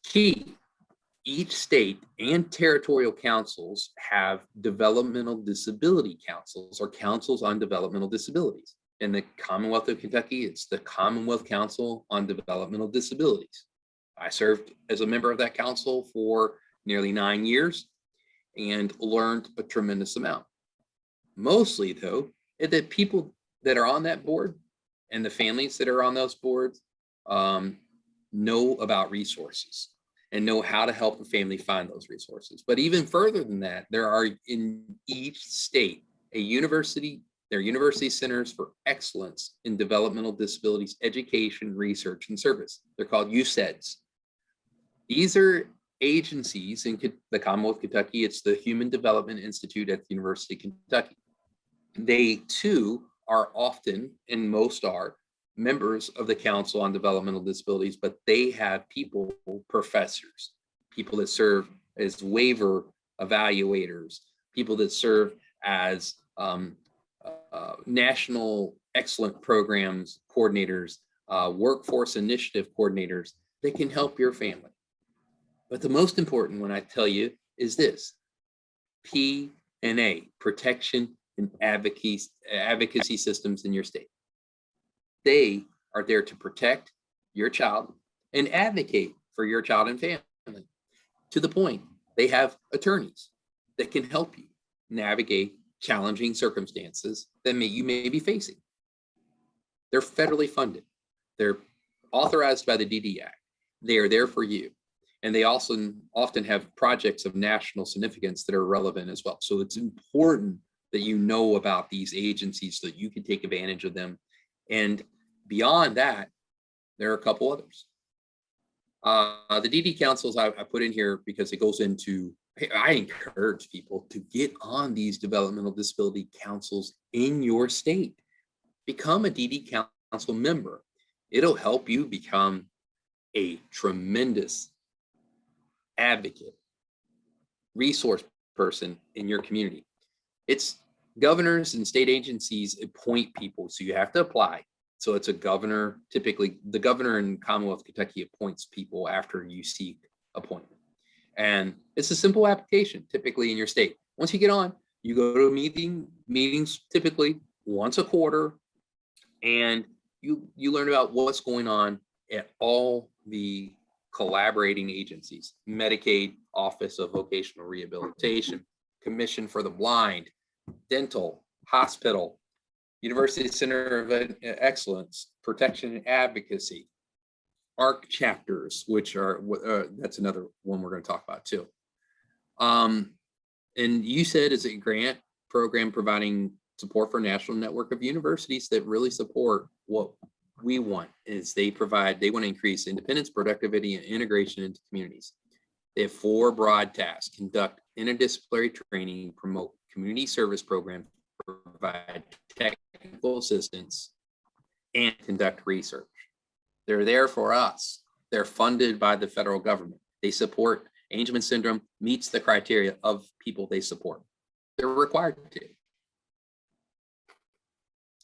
Key, each state and territorial councils have developmental disability councils or councils on developmental disabilities. In the Commonwealth of Kentucky, it's the Commonwealth Council on Developmental Disabilities. I served as a member of that council for nearly 9 years and learned a tremendous amount. Mostly though, the people that are on that board and the families that are on those boards know about resources and know how to help the family find those resources. But even further than that, there are in each state there are university centers for excellence in developmental disabilities, education, research, and service. They're called UCEDDs. These are agencies in the Commonwealth of Kentucky. It's the Human Development Institute at the University of Kentucky. They too are often, and most are, members of the Council on Developmental Disabilities, but they have people, professors, people that serve as waiver evaluators, people that serve as national excellent programs coordinators, workforce initiative coordinators that can help your family. But the most important one I tell you is this: P&A, protection and advocacy systems in your state. They are there to protect your child and advocate for your child and family. To the point, they have attorneys that can help you navigate challenging circumstances that you may be facing. They're federally funded. They're authorized by the DD Act. They are there for you. And they also often have projects of national significance that are relevant as well. So it's important that you know about these agencies so that you can take advantage of them. And beyond that, there are a couple others. The DD councils I put in here because it goes into, I encourage people to get on these developmental disability councils in your state. Become a DD council member. It'll help you become a tremendous advocate, resource person in your community. It's governors and state agencies appoint people, so you have to apply. So it's a governor, typically the governor in Commonwealth of Kentucky appoints people after you seek appointment. And it's a simple application, typically in your state. Once you get on, you go to meetings typically once a quarter, and you learn about what's going on at all the collaborating agencies: Medicaid, Office of Vocational Rehabilitation, Commission for the Blind, Dental, Hospital, University Center of Excellence, Protection and Advocacy, ARC chapters, which are, that's another one we're going to talk about too. And UCEDD is a grant program providing support for a national network of universities that really support what we want. Is they want to increase independence, productivity, and integration into communities. They have 4 broad tasks: conduct interdisciplinary training, promote community service programs, provide technical assistance, and conduct research. They're there for us. They're funded by the federal government. They support Angelman syndrome, meets the criteria of people they support. They're required to.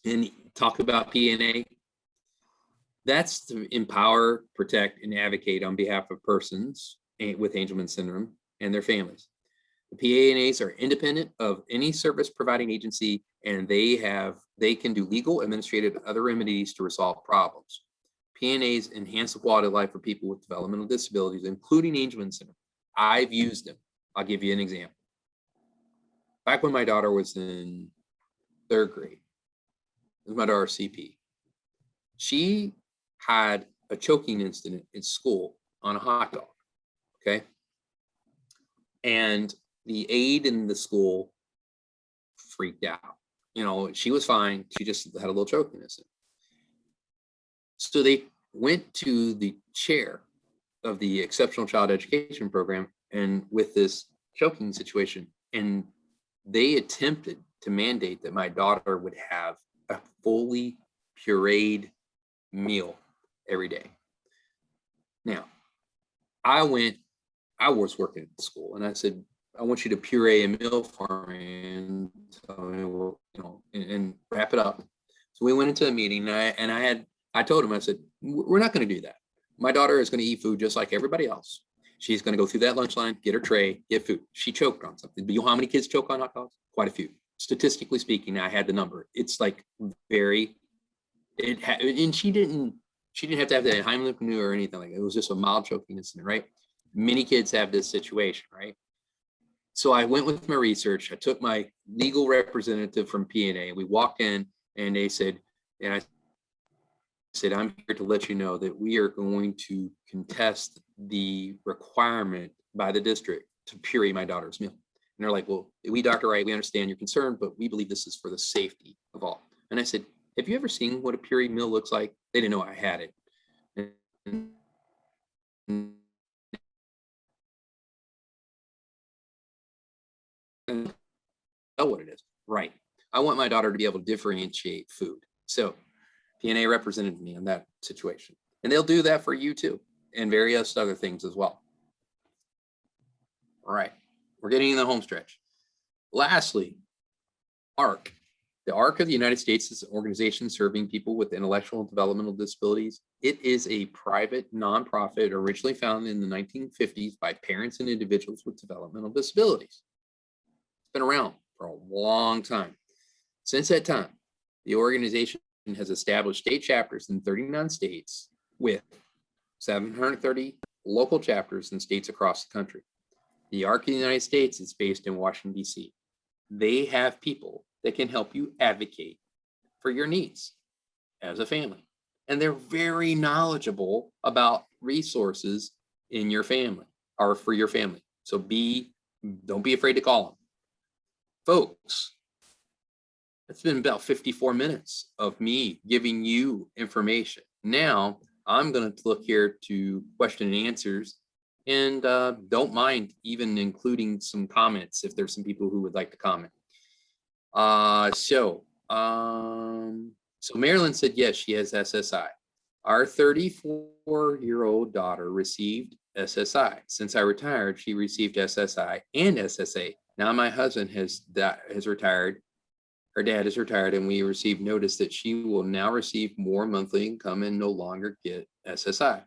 And talk about P&A. That's to empower, protect, and advocate on behalf of persons with Angelman syndrome and their families. The P&As are independent of any service providing agency, and they can do legal, administrative, and other remedies to resolve problems. P&As enhance the quality of life for people with developmental disabilities, including Angelman syndrome. I've used them. I'll give you an example. Back when my daughter was in 3rd grade, this is my daughter CP. She had a choking incident in school on a hot dog, okay? And the aide in the school freaked out. You know, she was fine. She just had a little choking incident. So they went to the chair of the Exceptional Child Education Program and with this choking situation, and they attempted to mandate that my daughter would have a fully pureed meal every day. Now, I was working at the school, and I said, I want you to puree a meal for me and tell me, you know, and wrap it up. So we went into a meeting, and I told him, I said, we're not going to do that. My daughter is going to eat food just like everybody else. She's going to go through that lunch line, get her tray, get food. She choked on something. Do you know how many kids choke on hot dogs? Quite a few. Statistically speaking, I had the number. It's like and she didn't have to have that Heimlich maneuver or anything like that. It was just a mild choking incident, right? Many kids have this situation, right? So I went with my research. I took my legal representative from P&A. We walked in, and they said, and I said, I'm here to let you know that we are going to contest the requirement by the district to puree my daughter's meal. And they're like, well, Dr. Wright, we understand your concern, but we believe this is for the safety of all. And I said, have you ever seen what a pureed meal looks like? They didn't know I had it. And know what it is. Right. I want my daughter to be able to differentiate food. So P&A represented me in that situation. And they'll do that for you too, and various other things as well. All right. We're getting in the home stretch. Lastly, ARC. The ARC of the United States is an organization serving people with intellectual and developmental disabilities. It is a private nonprofit originally founded in the 1950s by parents and individuals with developmental disabilities. It's been around for a long time. Since that time, the organization has established state chapters in 39 states with 730 local chapters in states across the country. The ARC of the United States is based in Washington, D.C. They have people that can help you advocate for your needs as a family. And they're very knowledgeable about resources in your family or for your family. So don't be afraid to call them. Folks, it's been about 54 minutes of me giving you information. Now I'm going to look here to question and answers, and don't mind even including some comments if there's some people who would like to comment. So Marilyn said, yes, she has SSI. Our 34-year-old daughter received SSI. Since I retired, she received SSI and SSA. Now my husband has retired. Her dad is retired, and we received notice that she will now receive more monthly income and no longer get SSI.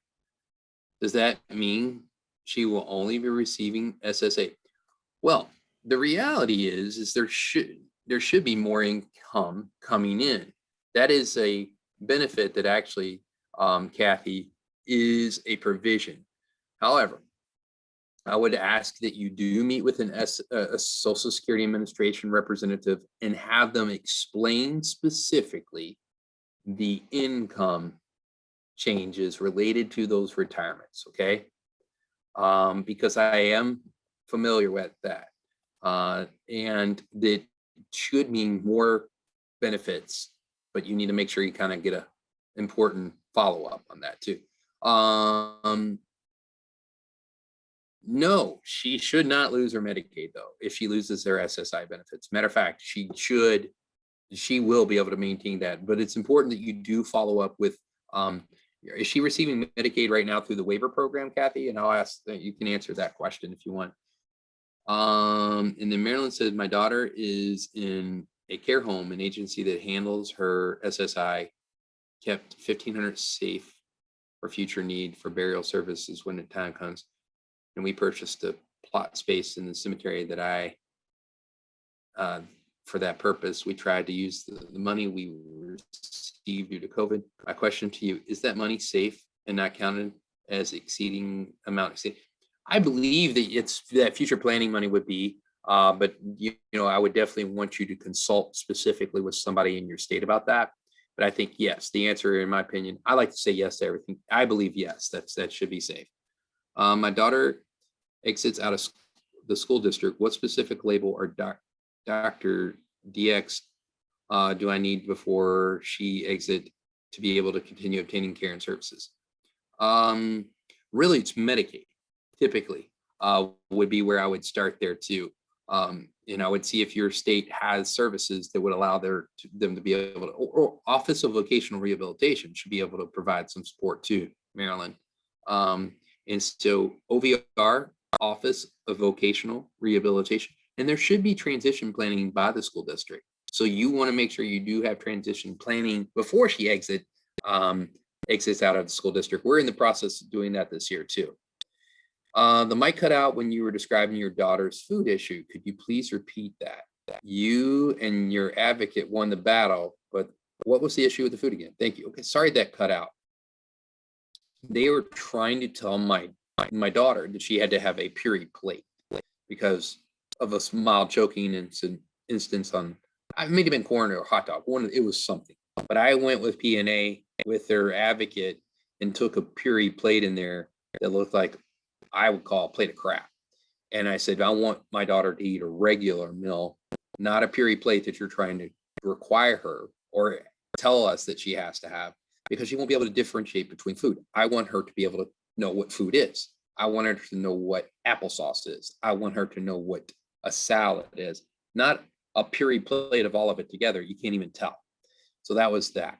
Does that mean she will only be receiving SSA? Well, the reality is there should be more income coming in. That is a benefit that actually, Kathy, is a provision. However, I would ask that you do meet with a Social Security Administration representative and have them explain specifically the income changes related to those retirements, okay? Because I am familiar with that. And that should mean more benefits, but you need to make sure you kind of get a important follow-up on that too. No, she should not lose her Medicaid though, if she loses her SSI benefits. Matter of fact, she will be able to maintain that, but it's important that you do follow up with, is she receiving Medicaid right now through the waiver program, Kathy? And I'll ask that you can answer that question if you want. And then Marilyn said, my daughter is in a care home, an agency that handles her SSI, kept 1,500 safe for future need for burial services when the time comes. And we purchased a plot space in the cemetery that for that purpose. We tried to use the money we received due to COVID. My question to you, is that money safe and not counted as exceeding amount? I believe that future planning money would be, but you know, I would definitely want you to consult specifically with somebody in your state about that. But I think yes, the answer, in my opinion, I like to say yes to everything. I believe yes, that should be safe. My daughter exits out of the school district. What specific label or Dr. DX do I need before she exit to be able to continue obtaining care and services? Really, it's Medicaid. Typically, would be where I would start there too. And I would see if your state has services that would allow them to be able to, or Office of Vocational Rehabilitation should be able to provide some support too, Maryland. And so OVR, Office of Vocational Rehabilitation, and there should be transition planning by the school district. So you want to make sure you do have transition planning before she exits out of the school district. We're in the process of doing that this year too. The mic cut out when you were describing your daughter's food issue. Could you please repeat that? You and your advocate won the battle, but what was the issue with the food again? Thank you. Okay, sorry that cut out. They were trying to tell my daughter that she had to have a puree plate because of a mild choking instance on, it may have been corn or a hot dog. It was something. But I went with P&A with their advocate and took a puree plate in there that looked like I would call a plate of crap. And I said, I want my daughter to eat a regular meal, not a puree plate that you're trying to require her or tell us that she has to have, because she won't be able to differentiate between food. I want her to be able to know what food is. I want her to know what applesauce is. I want her to know what a salad is, not a puree plate of all of it together. You can't even tell. So that was that.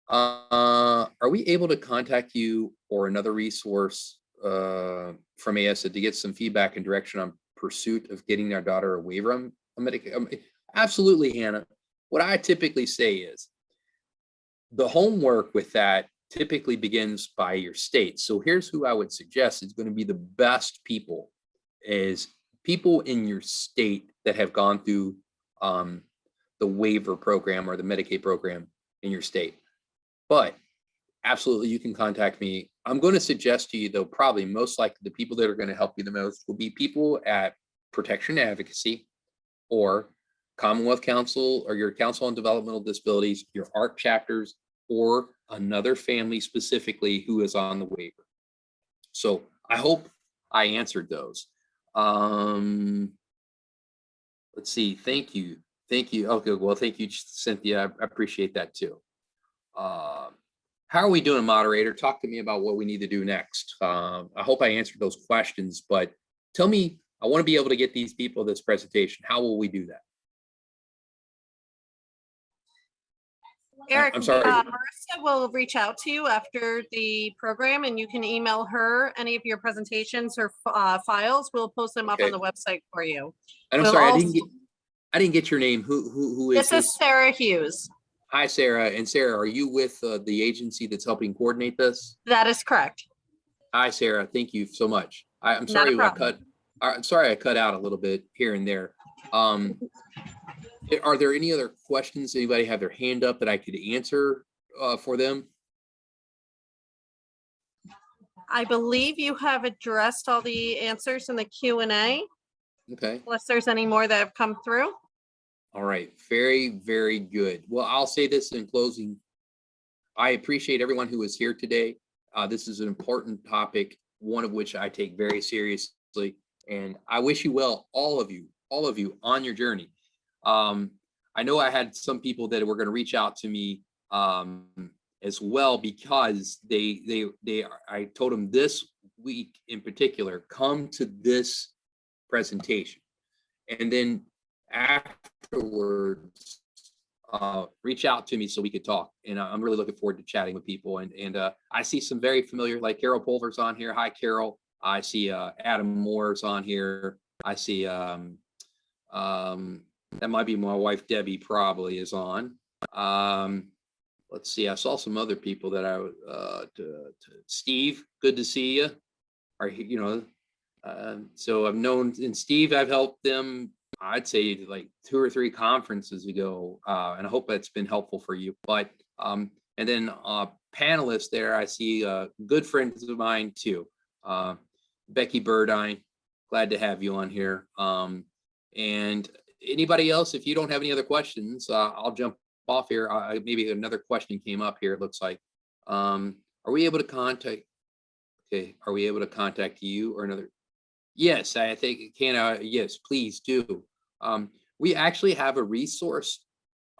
Are we able to contact you or another resource from ASA to get some feedback and direction on pursuit of getting our daughter a waiver on Medicaid? Absolutely, Hannah. What I typically say is the homework with that typically begins by your state. So here's who I would suggest is going to be the best people is people in your state that have gone through the waiver program or the Medicaid program in your state. But absolutely, you can contact me. I'm going to suggest to you, though, probably most likely the people that are going to help you the most will be people at Protection Advocacy or Commonwealth Council or your Council on Developmental Disabilities, your ARC chapters, or another family specifically who is on the waiver. So I hope I answered those. Let's see. Thank you. Thank you. Okay. Well, thank you, Cynthia. I appreciate that too. How are we doing, moderator? Talk to me about what we need to do next. I hope I answered those questions, but tell me, I want to be able to get these people this presentation. How will we do that? Eric, I'm sorry. Marissa will reach out to you after the program and you can email her any of your presentations or files. We'll post them up on the website for you. And I'm sorry, I didn't get your name. Who is this? This is Sarah Hughes. Hi, Sarah. And Sarah, are you with the agency that's helping coordinate this? That is correct. Hi, Sarah. Thank you so much. I'm sorry I cut out a little bit here and there. Are there any other questions? Anybody have their hand up that I could answer for them? I believe you have addressed all the answers in the Q&A, Okay. unless there's any more that have come through. All right. Very, very good. Well, I'll say this in closing. I appreciate everyone who is here today. This is an important topic, one of which I take very seriously. And I wish you well, all of you on your journey. I know I had some people that were going to reach out to me as well, because I told them this week in particular, come to this presentation. And then afterwards, reach out to me so we could talk. And I'm really looking forward to chatting with people. And I see some very familiar, like Carol Pulver's on here. Hi, Carol. I see Adam Moore's on here. I see that might be my wife, Debbie, probably is on. Let's see. I saw some other people that Steve, good to see you. So I've known, and Steve, I've helped them, I'd say like 2 or 3 conferences ago, and I hope that's been helpful for you. But and then panelists there, I see good friends of mine too. Becky Burdine, glad to have you on here. And anybody else, if you don't have any other questions, I'll jump off here. Maybe another question came up here, it looks like. Are we able to contact? Okay, are we able to contact you or another? Yes, I think yes, please do. We actually have a resource.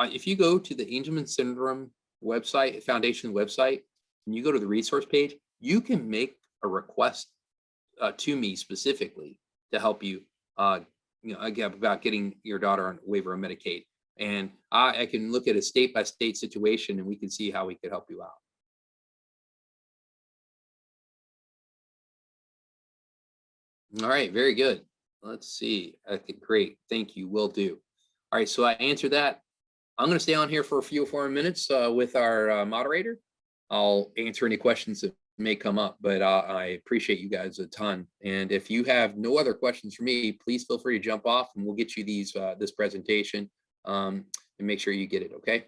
If you go to the Angelman Syndrome website, Foundation website, and you go to the resource page, you can make a request to me specifically to help you, about getting your daughter on a waiver of Medicaid. And I can look at a state-by-state situation, and we can see how we could help you out. All right, very good. Let's see. Okay, great. Thank you. Will do. All right, so I answered that. I'm going to stay on here for a few more minutes with our moderator. I'll answer any questions that may come up, but I appreciate you guys a ton. And if you have no other questions for me, please feel free to jump off, and we'll get you these this presentation and make sure you get it. Okay.